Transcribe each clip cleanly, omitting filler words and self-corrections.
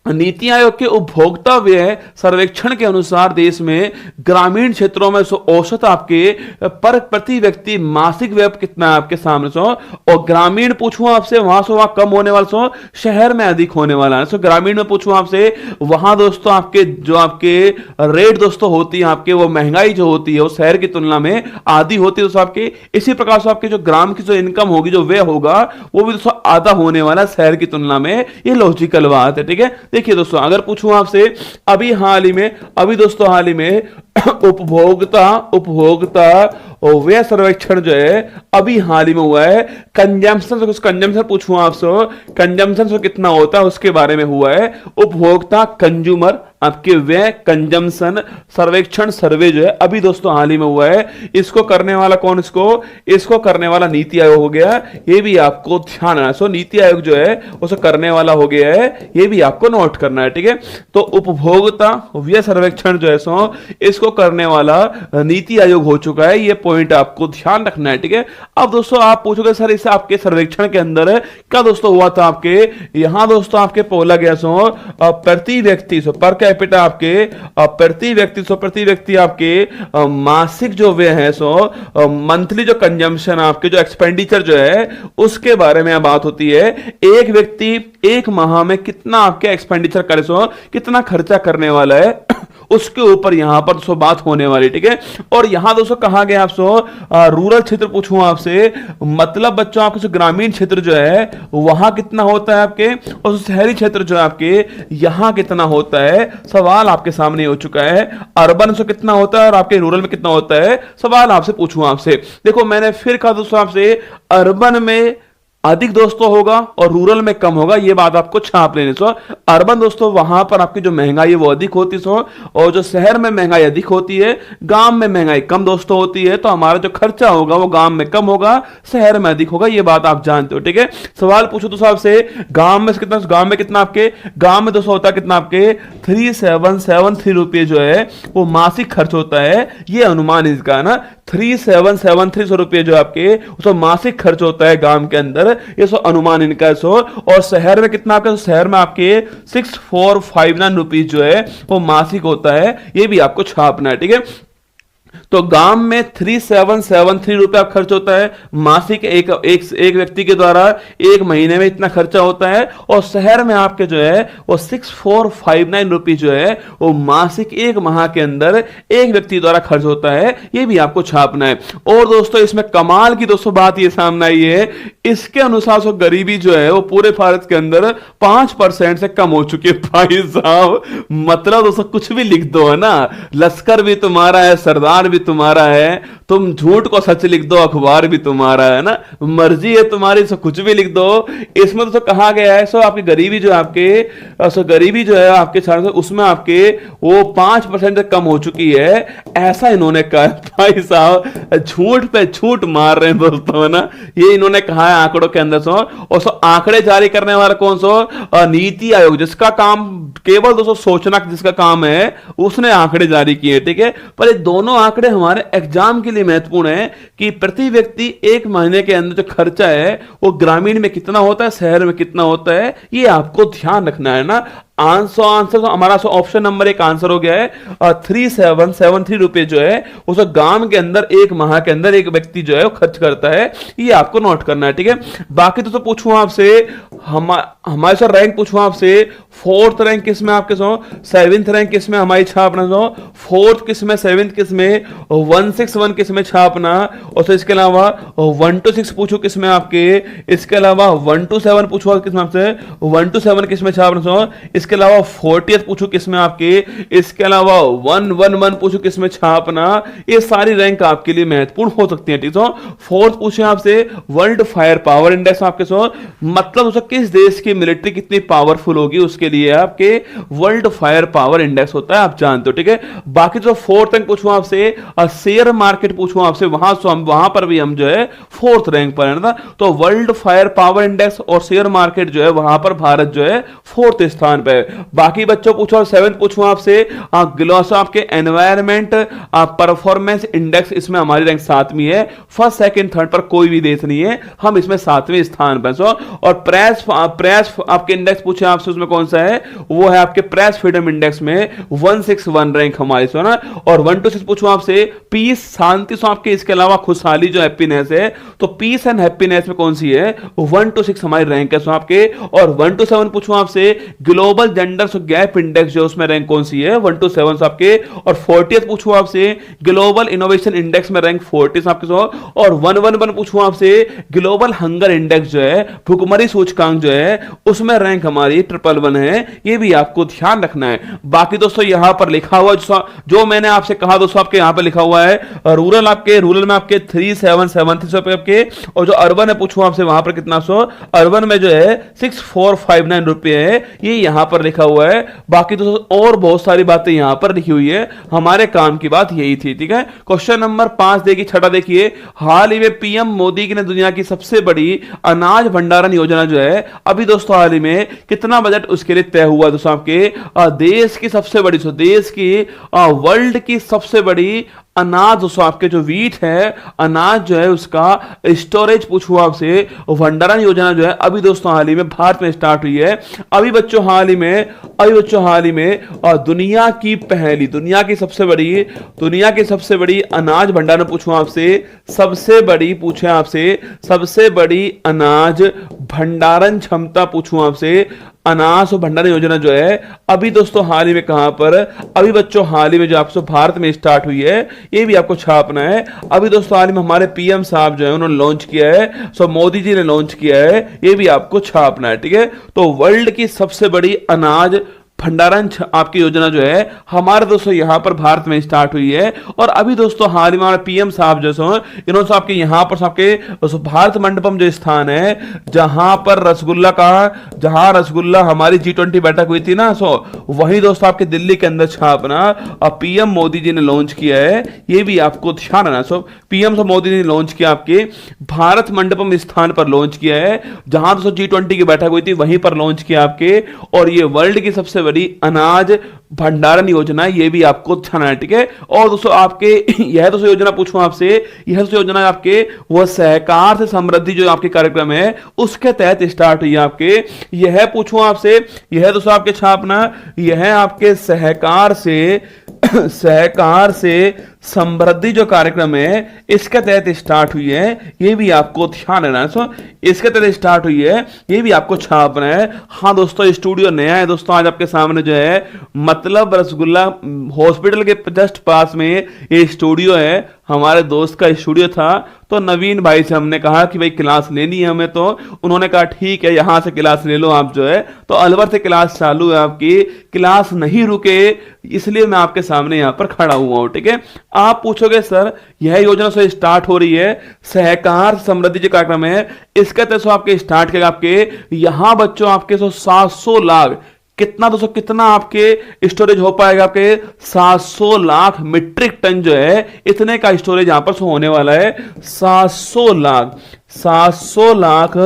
नीति आयोग के उपभोक्ता व्यय सर्वेक्षण के अनुसार देश में ग्रामीण क्षेत्रों में औसत आपके पर प्रति व्यक्ति मासिक व्यय कितना है आपके सामने और ग्रामीण पूछूं आपसे वहां से वहां कम होने वाला शहर में अधिक होने वाला है। ग्रामीण में पूछूं आपसे वहां दोस्तों आपके जो आपके रेट दोस्तों होती है आपके वो महंगाई जो होती है वो शहर की तुलना में आधी होती है दोस्तों आपके। इसी प्रकार से आपके जो ग्राम की जो इनकम होगी जो व्यय होगा वो भी दोस्तों आधा होने वाला शहर की तुलना में। ये लॉजिकल बात है, ठीक है। देखिए दोस्तों अगर पूछूं आपसे अभी दोस्तों हाल ही में उपभोक्ता व्यय सर्वेक्षण जो है अभी हाल ही में हुआ है। कंजम्पशन पूछूं आपसे कंजम्पशन कितना होता है उसके बारे में हुआ है। उपभोक्ता कंज्यूमर आपके व्यय कंजम्पशन सर्वेक्षण सर्वे जो है अभी दोस्तों हाल ही में हुआ है। इसको करने वाला कौन, इसको करने वाला नीति आयोग हो गया। ये भी आपको ध्यान रखना। नीति आयोग जो है उसे करने वाला हो गया है, ये भी आपको नोट करना है, ठीक है। तो उपभोक्ता व्यय सर्वेक्षण जो है इसको करने वाला नीति आयोग हो चुका है। ये पॉइंट आपको ध्यान रखना है, ठीक है। अब दोस्तों आप पूछोगे सर इसे आपके सर्वेक्षण के अंदर क्या दोस्तों हुआ था आपके यहां दोस्तों आपके बोला गया प्रति व्यक्ति पर कैपिटा आपके प्रति व्यक्ति आपके मासिक जो व्यय है मंथली जो कंजम्पशन आपके जो एक्सपेंडिचर जो है उसके बारे में बात होती है। एक व्यक्ति एक माह में कितना आपके एक्सपेंडिचर करे कितना खर्चा करने वाला है उसके ऊपर यहां पर बात होने वाली, ठीक है। और यहां दोस्तों कहा गया आपसे रूरल क्षेत्र पूछूं आपसे मतलब बच्चों आपके ग्रामीण क्षेत्र जो है वहां कितना होता है आपके और शहरी क्षेत्र जो है आपके यहां कितना होता है। सवाल आपके सामने हो चुका है। अर्बन से कितना होता है और आपके रूरल में कितना होता है सवाल आपसे पूछूं आपसे। देखो मैंने फिर कहा दोस्तों आपसे अर्बन में अधिक दोस्तों होगा और रूरल में कम होगा, ये बात आपको छाप लेने। अर्बन दोस्तों वहां पर आपकी जो महंगाई है वो अधिक होती और जो शहर में महंगाई अधिक होती है, गांव में महंगाई कम दोस्तों होती है। तो हमारा जो खर्चा होगा वो गांव में कम होगा, शहर में अधिक होगा, ये बात आप जानते हो, ठीक है। सवाल पूछो दोस्तों आपसे गांव में कितना आपके गांव में दोस्तों होता है कितना आपके 3773 रुपये जो है वो मासिक खर्च होता है। ये अनुमान इसका है ना 3773 रुपये जो आपके उसको मासिक खर्च होता है गांव के अंदर, ये अनुमान इनका है। और शहर में कितना आपका शहर में आपके 6459 रुपीज जो है वो मासिक होता है, ये भी आपको छापना है, ठीक है। तो गांव में 3773 रुपया खर्च होता है मासिक एक व्यक्ति के द्वारा एक महीने में इतना खर्चा होता है। और शहर में आपके जो है वो 6459 रुपये जो है वो मासिक एक माह के अंदर एक व्यक्ति द्वारा खर्च होता है, ये भी आपको छापना है। और दोस्तों इसमें कमाल की दोस्तों बात ये सामने आई है, इसके अनुसार गरीबी जो है वो पूरे भारत के अंदर 5% से कम हो चुकी है। भाई साहब मतलब दोस्तों कुछ भी लिख दो है ना, लश्कर भी तुम्हारा है, सरदार भी तुम्हारा है, तुम झूठ को सच लिख दो, अखबार भी तुम्हारा है ना, मर्जी है तुम्हारी, सो कुछ भी लिख दो। इसमें तो कहा गया है आपकी गरीबी जो है आपके साथ उसमें आपके वो 5% से कम हो चुकी है, ऐसा इन्होंने कहा। भाई साहब झूठ पे झूठ मार रहे हैं दोस्तों है ना, ये इन्होंने कहा है आंकड़ों के अंदर। और आंकड़े जारी करने वाला कौन नीति आयोग, जिसका काम केवल दोस्तों सोचना जिसका काम है उसने आंकड़े जारी किए, ठीक है। पर ये दोनों आंकड़े हमारे एग्जाम के लिए महत्वपूर्ण है कि प्रति व्यक्ति एक महीने के अंदर जो खर्चा है वो ग्रामीण में कितना होता है, शहर में कितना होता है, ये आपको ध्यान रखना है ना। आंसर तो हमारा ऑप्शन नंबर 1 आंसर हो गया है 3773 रुपए जो है उस गांव के अंदर एक माह के अंदर एक व्यक्ति जो है वो खर्च करता है, ये आपको नोट करना है, ठीक है। बाकी तो पूछूं आपसे हमारे साथ रैंक पूछूं आपसे 4th रैंक किस में आपके 7th रैंक किस में हमारी छापना 4th किस में 7th किस में 161 किस में छापना। और इसके अलावा 1 to 6 पूछो किस में आपके, इसके अलावा 1 to 7 पूछो किस में आपसे 1 to 7 किस में छापना। इसके अलावा 40th पूछो किसमें आपके, इसके अलावा 111 पूछो किसमें छापना। ये सारी रैंक आपके लिए महत्वपूर्ण हो सकती है, ठीक है। 4th पूछे आपसे वर्ल्ड फायर पावर इंडेक्स आपके मतलब उसका किस देश की मिलिट्री कितनी पावरफुल होगी उसके लिए आपके वर्ल्ड फायर पावर इंडेक्स होता है, आप जानते हो, ठीक है। बाकी जो 4th रैंक पूछूं आपसे शेयर मार्केट पूछूं आपसे वहां पर भी हम जो है 4th रैंक पर है ना। तो वर्ल्ड फायर पावर इंडेक्स और शेयर मार्केट जो है वहां पर भारत जो है 4th स्थान पे है। बाकी बच्चों पूछो, और 7th पूछूं आपसे, ग्लोस आपके एनवायरमेंट परफॉर्मेंस इंडेक्स, इसमें हमारी रैंक 7वीं है। फर्स्ट सेकंड थर्ड पर कोई भी देश नहीं है, हम इसमें 7वें स्थान पर। और प्रेस प्रेस आपके इंडेक्स पूछे आपसे, उसमें कौन सा है, वो है आपके प्रेस फ्रीडम इंडेक्स में 161 रैंक हमारी सो ना। और 1 to 6 पूछूं आपसे, पीस शांति सो आपके, इसके अलावा खुशहाली जो हैप्पीनेस है, तो पीस एंड हैप्पीनेस में कौन सी है, 1 to 6 हमारी रैंक है सो आपके। और 1 to 7 पूछूं आपसे, global gender so gap index जो उसमें रैंक कौन सी है, 1 to 7 आपके। और 40th पूछूं आपसे, ग्लोबल इनोवेशन इंडेक्स में रैंक 40 आपके सो। और 111 पूछूं आपसे, ग्लोबल हंगर इंडेक्स जो है, भुखमरी सूचकांक जो है, उसमें रैंक हमारी 111 है। ये भी आपको ध्यान रखना है। बाकी दोस्तों यहां पर लिखा हुआ जो मैंने आपसे कहा दोस्तों, आपके यहां पर लिखा हुआ है रूरल, आपके रूरल में आपके 3773 पे आपके। और जो अर्बन है पूछूं आपसे, वहां पर कितना सो, अर्बन में जो है 6459 रुपए है, ये यहां पर लिखा हुआ है। बाकी दोस्तों और बहुत सारी बातें यहां पर लिखी हुई है, हमारे काम की बात यही थी, ठीक है। क्वेश्चन नंबर 5 देखिए, छठा देखिए, हाल ही में पीएम मोदी की ने दुनिया की सबसे बड़ी अनाज भंडारण योजना जो है, अभी दोस्तों हाल ही में कितना बजट उसके लिए तय हुआ दोस्तों आपके, देश की सबसे बड़ी, देश की वर्ल्ड की सबसे बड़ी अनाज दोस्तों आपके जो वीट है, अनाज जो है उसका स्टोरेज पूछूं आपसे, भंडारण योजना जो है अभी दोस्तों हाल ही में भारत में स्टार्ट हुई है। अभी बच्चों हाल ही में दुनिया की पहली, दुनिया की सबसे बड़ी अनाज भंडारण पूछूं आपसे, सबसे बड़ी पूछे आपसे, सबसे बड़ी अनाज भंडारण क्षमता पूछूं आपसे, अनाज और भंडारण योजना जो है अभी दोस्तों हाल ही में कहां पर, अभी बच्चों हाल ही में जो आपसे भारत में स्टार्ट हुई है, ये भी आपको छापना है। अभी दोस्तों हाल ही में हमारे पीएम साहब जो है उन्होंने लॉन्च किया है, सो मोदी जी ने लॉन्च किया है, ये भी आपको छापना है, ठीक है। तो वर्ल्ड की सबसे बड़ी अनाज भंडारण आपकी योजना जो है हमारे दोस्तों यहां पर भारत में स्टार्ट हुई है। और अभी दोस्तों हाल ही में हमारे पीएम साहब जो इन्होंने आपके यहां पर आपके भारत मंडपम जो स्थान है, जहां पर रसगुल्ला हमारी G20 बैठक हुई थी ना, वही दोस्तों आपके दिल्ली के अंदर छापना पीएम मोदी जी ने लॉन्च किया है, ये भी आपको ध्यान रखना। पीएम मोदी ने लॉन्च किया, आपके भारत मंडपम स्थान पर लॉन्च किया है, जहां दोस्तों G20 की बैठक हुई थी वहीं पर लॉन्च किया आपके। और ये वर्ल्ड की सबसे बड़ी अनाज भंडारण योजना, ये भी आपको ध्यान है, ठीक है। और दोस्तों आपके यह दोस्तों योजना पूछूं आपसे, यह दोस्तों योजना आपके वो सहकार से समृद्धि जो आपके कार्यक्रम है उसके तहत स्टार्ट हुई है आपके। यह पूछूं आपसे, यह दोस्तों आपके छापना, यह आपके सहकार से समृद्धि जो कार्यक्रम है इसके तहत स्टार्ट हुई है, ये भी आपको ध्यान रखना है। इसके तहत स्टार्ट हुई है, ये भी आपको छापना है। हाँ दोस्तों स्टूडियो नया है दोस्तों, आज आपके सामने जो है मतलब रसगुल्ला हॉस्पिटल के जस्ट पास में ये स्टूडियो है, हमारे दोस्त का स्टूडियो था। तो नवीन भाई से हमने कहा कि भाई क्लास लेनी है हमें, तो उन्होंने कहा ठीक है यहां से क्लास ले लो आप जो है। तो अलवर से क्लास चालू है आपकी, क्लास नहीं रुके इसलिए मैं आपके सामने यहां पर खड़ा हुआ हूं, ठीक है। आप पूछोगे सर यह योजना से स्टार्ट हो रही है, सहकार समृद्धि जो कार्यक्रम है इसके तहत आपके स्टार्ट किया, आपके यहां बच्चों आपके 700 लाख, कितना दोस्तों, कितना आपके स्टोरेज हो पाएगा, आपके 700 लाख मीट्रिक टन जो है इतने का स्टोरेज यहां पर होने वाला है। 700 लाख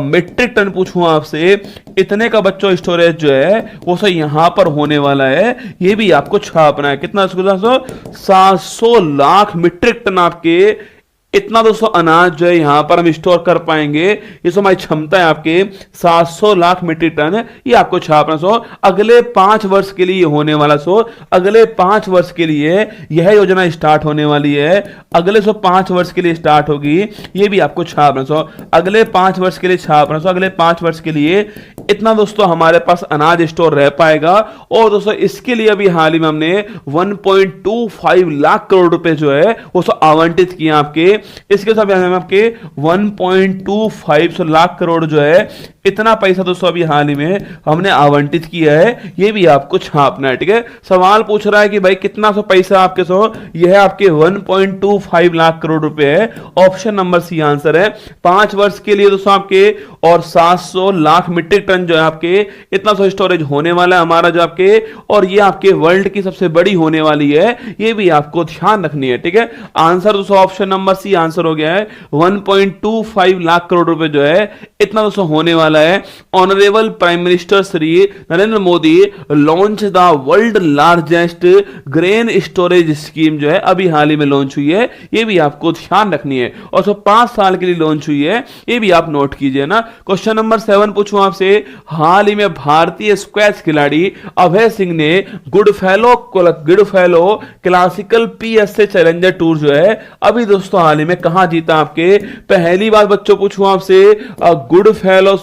मीट्रिक टन पूछूं आपसे, इतने का बच्चों स्टोरेज जो है वो सब यहां पर होने वाला है, ये भी आपको छापना है। कितना 700 लाख मीट्रिक टन आपके, इतना दोस्तों अनाज जो है यहां पर हम स्टोर कर पाएंगे, ये तो हमारी क्षमता है आपके 700 लाख मीट्रिक टन, ये आपको छापना। अगले 5 वर्ष के लिए होने वाला, अगले 5 वर्ष के लिए यह योजना स्टार्ट होने वाली है, अगले 5 वर्ष के लिए स्टार्ट होगी, ये भी आपको छापना। अगले 5 वर्ष के लिए छापना, अगले 5 वर्ष के लिए इतना दोस्तों हमारे पास अनाज स्टोर रह पाएगा। और दोस्तों इसके लिए अभी हाल ही में हमने 1.25 लाख करोड़ रुपए जो है वो आवंटित किए आपके, इसके साथ आपके 1.25 लाख करोड़ जो है इतना पैसा दोस्तों अभी हाल ही में हमने आवंटित किया है, ये भी आपको छापना है, ठीक है। सवाल पूछ रहा है कि भाई कितना पैसा आपके यह आपके 1.25 लाख करोड़ रुपए है, ऑप्शन नंबर सी आंसर है। 5 वर्ष के लिए दोस्तों आपके और 700 लाख मीट्रिक टन जो है आपके इतना सो स्टोरेज होने वाला है हमारा जो आपके, और ये आपके वर्ल्ड की सबसे बड़ी होने वाली है, ये भी आपको ध्यान रखनी है। ठीक है, आंसर दोस्तों ऑप्शन नंबर सी आंसर हो गया है। 1.25 लाख करोड़ रुपए जो है इतना दोस्तों होने वाला है। Honourable prime minister Shri Narendra Modi launch the world largest grain storage scheme जो है अभी हाल ही में लॉन्च हुई है, ये भी आपको ध्यान रखनी है, और 5 साल के लिए लॉन्च हुई है, ये भी आप नोट कीजिए ना। क्वेश्चन नंबर 7 पूछूं आपसे, हाल ही में भारतीय स्क्वैश खिलाड़ी अभय सिंह ने Goodfellow classical PSA challenger tour जो है अभी दोस्तों हाल ही में कहां जीता आपके। पहली बात बच्चों पूछूं आपसे, गुडफेलो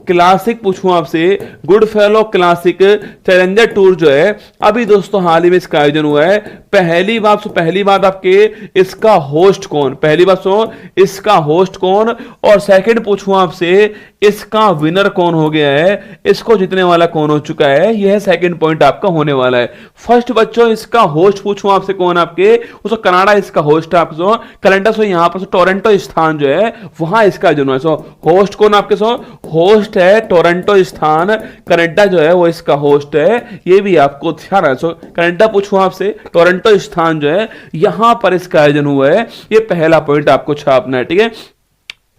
क्लासिक पूछूं आपसे, गुडफेलो क्लासिक चैलेंजर टूर जो है अभी दोस्तों हाल ही में इसका आयोजन हुआ है। पहली बात आपके इसका होस्ट कौन, पहली बात सो इसका होस्ट कौन, और सेकंड पूछूं आपसे इसका विनर कौन हो गया है, इसको जीतने वाला कौन हो चुका है, यह सेकंड पॉइंट आपका होने वाला है। फर्स्ट बच्चों इसका होस्ट पूछूं आपसे कौन आपके, उसको कनाडा इसका होस्ट है आपके सो, कनाडा सो यहां पर टोरंटो स्थान जो है वहां इसका जो है सो होस्ट कौन आपके सो, होस्ट है टोरंटो स्थान, कनाडा जो है वो इसका होस्ट है, ये भी आपको ध्यान है। सो कनाडा पूछूं आपसे, टोरंटो स्थान जो है यहां पर इसका आयोजन हुआ है, ये पहला पॉइंट आपको छापना है। ठीक है,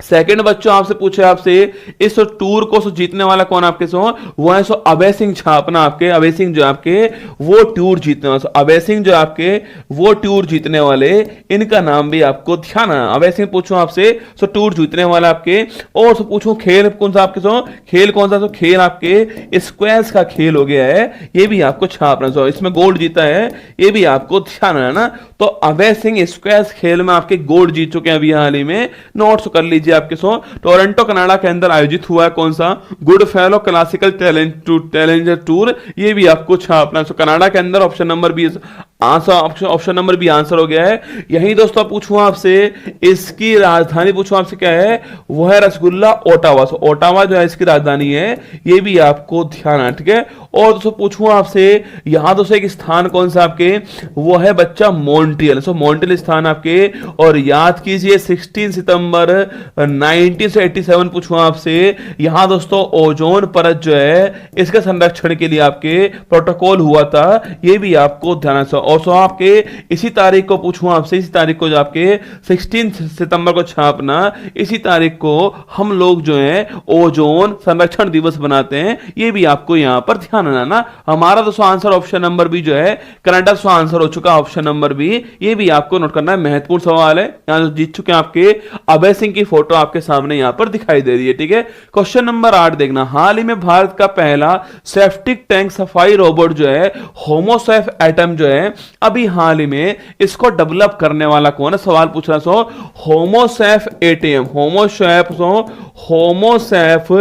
सेकंड बच्चों आपसे पूछे आपसे इस टूर को जीतने वाला कौन आपके सो, वो है सो अभय सिंह छापना आपके, अभय सिंह जो आपके वो टूर जीतने वाले, अभय सिंह जो आपके वो टूर जीतने वाले, इनका नाम भी आपको ध्यान है। अभय सिंह पूछूं आपसे सो टूर जीतने वाला आपके, और सो पूछूं खेल कौन सा आपके सो, खेल कौन सा, सो खेल आपके स्क्वैश का खेल हो गया है, ये भी आपको छापना सो, इसमें गोल्ड जीता है, ये भी आपको ध्यान है ना। तो अभय सिंह स्क्वैश खेल में आपके गोल्ड जीत चुके हैं अभी हाल ही में, नोट्स कर लीजिए आपके सो। टोरंटो कनाडा के अंदर आयोजित हुआ है कौन सा, गुडफेलो क्लासिकल चैलेंजर टूर, ये भी आपको छापना है। कनाडा के अंदर option number B option number B answer हो गया है। यही दोस्तों पूछूं आपसे इसकी राजधानी पूछूं आपसे क्या है, वो है रसगुल्ला ओटावा, ओटावा जो है इसकी राजधानी है, ये भी आपको ध्यान है। ठीक है, और दोस्तों पूछूं आपसे यहां दोस्तों एक स्थान कौन सा आपके, वो है बच्चा मॉन्ट्रियल, मॉन्ट्रियल स्थान आपके, और याद कीजिए 16 सितंबर 1987 पूछूं आपसे, यहां दोस्तों ओजोन परत जो है इसके संरक्षण के लिए आपके प्रोटोकॉल हुआ था, ये भी आपको ध्यान है। और सो आपके इसी तारीख को पूछूं आपसे, इसी तारीख को जो आपके 16 सितंबर को छापना, इसी तारीख को हम लोग जो है ओजोन संरक्षण दिवस बनाते हैं, ये भी आपको यहां पर ध्यान रखना ना। हमारा दोस्तों आंसर ऑप्शन नंबर बी जो है कनाडा सो आंसर हो चुका ऑप्शन नंबर बी, ये भी आपको नोट करना है, महत्वपूर्ण सवाल है। यहां जो जीत चुके हैं आपके अभय सिंह की फोटो आपके सामने यहां पर दिखाई दे रही है। ठीक है, क्वेश्चन नंबर 8 देखना, हाल ही में भारत का पहला सेप्टिक टैंक सफाई रोबोट जो है होमोसेफ एटम जो है अभी हाल ही में इसको डेवलप करने वाला कौन है, सवाल पूछ रहा सो होमोसेफ एटम, होमोसेफ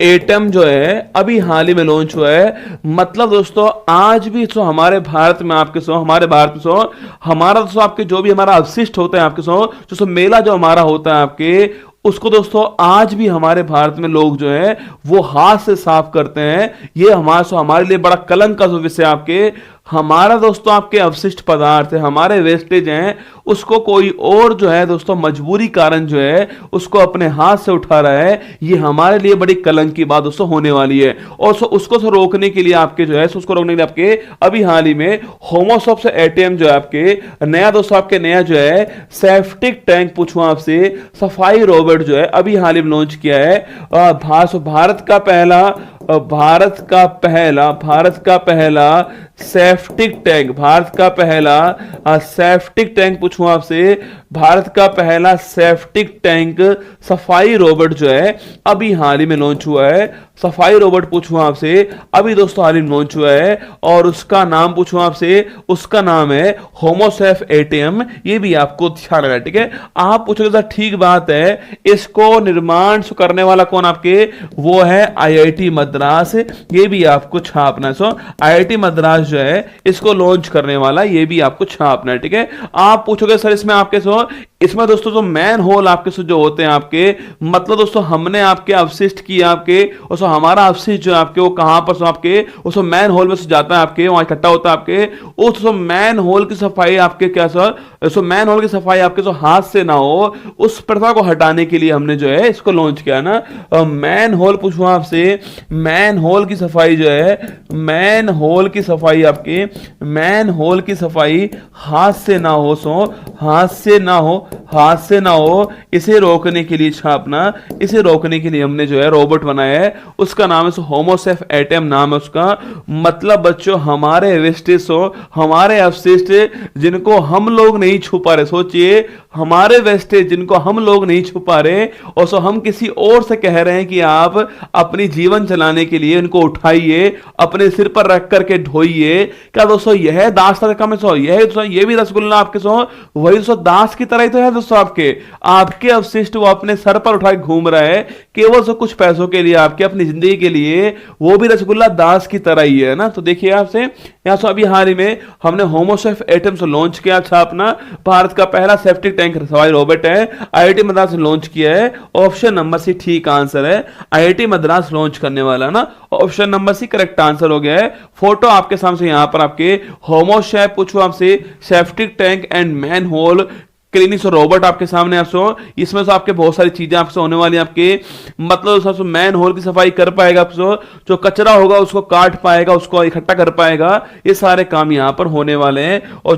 एटम जो है अभी हाल ही में लॉन्च हुआ है। मतलब दोस्तों आज भी सो हमारे भारत में आपके सो, हमारे भारत में सो हमारा दोस्तों आपके जो भी हमारा अवशिष्ट होता है आपके सो मेला जो हमारा होता है आपके, उसको दोस्तों आज भी हमारे भारत में लोग जो है वो हाथ से साफ करते हैं। ये हमारे लिए बड़ा कलंक का विषय आपके, हमारा दोस्तों आपके अवशिष्ट पदार्थ है, हमारे वेस्टेज हैं, उसको कोई और जो है दोस्तों मजबूरी कारण जो है उसको अपने हाथ से उठा रहा है, ये हमारे लिए बड़ी कलंक की बात दोस्तों होने वाली है। और उसको रोकने के लिए आपके जो है उसको रोकने के लिए आपके अभी हाल ही में होमोसेफ एटीएम जो है आपके नया दोस्तों आपके नया जो है सेप्टिक टैंक पूछूं आपसे सफाई रोबोट जो है अभी हाल ही में लॉन्च किया है। भारत का पहला सेप्टिक टैंक पूछूं आपसे, भारत का पहला सेप्टिक टैंक सफाई रोबोट जो है अभी हाल ही में लॉन्च हुआ है। सफाई रोबोट पूछूं आपसे अभी दोस्तों हाल ही में लॉन्च हुआ है, और उसका नाम पूछूं आपसे, उसका नाम है होमोसेफ एटीएम, ये भी आपको ध्यान रखना। ठीक है, आप पूछोगे सर ठीक बात है, इसको निर्माण करने वाला कौन आपके, वो है आईआईटी मद्रास, ये भी आपको छापना है। आईआईटी मद्रास जो है इसको लॉन्च करने वाला, ये भी आपको छापना है। ठीक है, आप पूछोगे सर इसमें आपके इसमें दोस्तों जो मैन होल आपके जो होते हैं आपके, मतलब दोस्तों हमने आपके अवशिष्ट किए आपके, और सो हमारा अवशिष्ट जो है आपके वो कहां पर सो आपके उस मैन होल में से जाता है आपके, वहां इकट्ठा होता है आपके। उस मैन होल की सफाई आपके क्या सर, सो मैन होल की सफाई आपके जो हाथ से ना हो, उस प्रथा को हटाने के लिए हमने जो है इसको लॉन्च किया ना। मैन होल पूछूं आपसे, मैन होल की सफाई जो है, मैन होल की सफाई आपके, मैन होल की सफाई हाथ से ना हो, सो हाथ से ना हो, हाथ से ना हो, इसे रोकने के लिए छापना, इसे रोकने के लिए हमने जो है रोबोट बनाया है, उसका नाम है होमोसेफ एटम नाम है उसका। मतलब बच्चों हमारे वेस्टेज हो, हमारे अवशिष्ट जिनको हम लोग नहीं छुपा रहे, सोचिए हमारे वेस्टेज जिनको हम लोग नहीं छुपा रहे, और सो हम किसी और से कह रहे हैं कि आप अपनी जीवन चलाने के लिए इनको उठाइए, अपने सिर पर रख करके ढोइए। क्या दोस्तों यह दास का काम है? सो यह दोस्तों ये भी रसगुल्ला आपके सो वही दोस्तों दास की तरह ही तो है दोस्तों। आपके अवशिष्ट वो अपने सर पर उठा के घूम रहा है केवल सो कुछ पैसों के लिए, आपके अपनी जिंदगी के लिए, वो भी रसगुल्ला दास की तरह ही है ना। तो देखिए आपसे यहां सो अभी हाल ही में हमने होमोसेफ एटम्स लॉन्च किया था अपना, भारत का पहला सेप्टिक टैंक सवाई रोबोट है, आईआईटी मद्रास ने लॉन्च किया है। ऑप्शन नंबर सी ठीक आंसर है, आईआईटी मद्रास लॉन्च करने वाला ना, option number C correct answer हो गया है। फोटो आपके सामने यहां पर आपके होमोसेफ पूछो आपसे septic tank and manhole clinic robot आपके सामने आपसे, इसमें से आपके बहुत सारी चीजें आपसे होने वाली आपके, मतलब मैन होल की सफाई कर पाएगा आपसे, जो कचरा होगा उसको काट पाएगा, उसको इकट्ठा कर पाएगा, ये सारे काम यहां पर होने वाले हैं। और